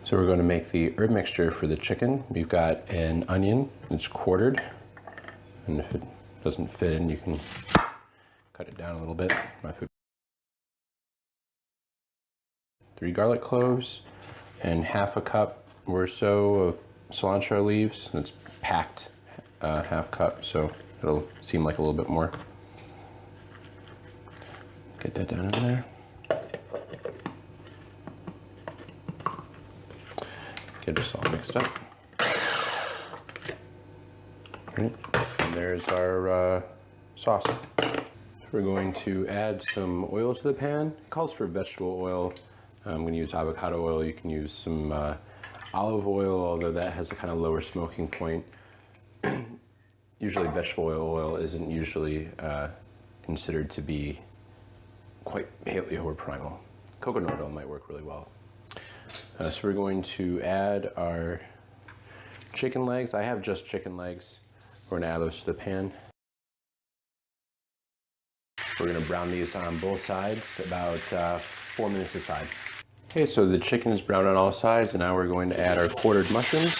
So we're going to make the herb mixture for the chicken. We've got an onion, it's quartered, and if it doesn't fit in, you can cut it down a little bit. 3 garlic cloves, and half a cup or so of cilantro leaves. It's packed half cup, so it'll seem like a little bit more. Get that down in there. Get this all mixed up. Right. And there's our sauce. We're going to add some oil to the pan. It calls for vegetable oil. I'm going to use avocado oil. You can use some olive oil, although that has a kind of lower smoking point. Usually vegetable oil isn't usually considered to be quite paleo or primal. Coconut oil might work really well. So we're going to add our chicken legs. I have just chicken legs. We're going to add those to the pan. We're going to brown these on both sides, about 4 minutes a side. Okay, so the chicken is brown on all sides, and now we're going to add our quartered mushrooms.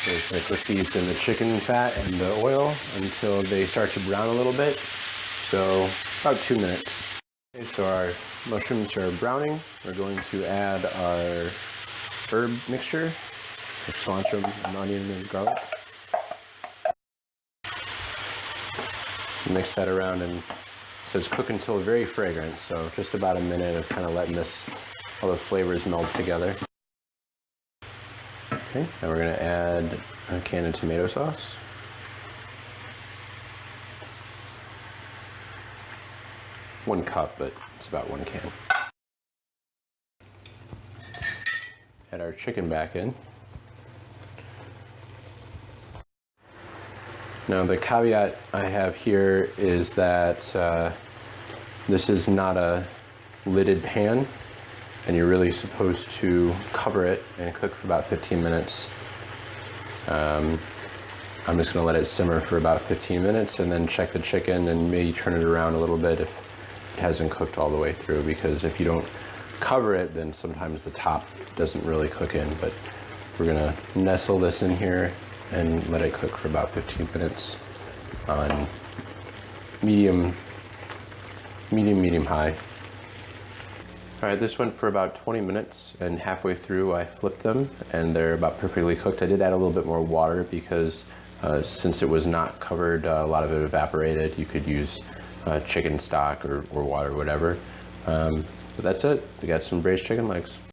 We're going to cook these in the chicken fat and the oil until they start to brown a little bit, so about 2 minutes. Okay, so our mushrooms are browning. We're going to add our herb mixture with cilantro and onion and garlic. Mix that around, and it says cook until very fragrant, so just about a minute of kind of letting all the flavors meld together. Okay, now we're going to add a can of tomato sauce. One cup, but it's about 1 can. Add our chicken back in. Now the caveat I have here is that this is not a lidded pan, and you're really supposed to cover it and cook for about 15 minutes. I'm just going to let it simmer for about 15 minutes and then check the chicken and maybe turn it around a little bit if it hasn't cooked all the way through, because if you don't cover it, then sometimes the top doesn't really cook in. But we're going to nestle this in here and let it cook for about 15 minutes on medium high. All right, this went for about 20 minutes, and halfway through I flipped them and they're about perfectly cooked. I did add a little bit more water because since it was not covered, a lot of it evaporated. You could use chicken stock or water or whatever. But that's it. We got some braised chicken legs.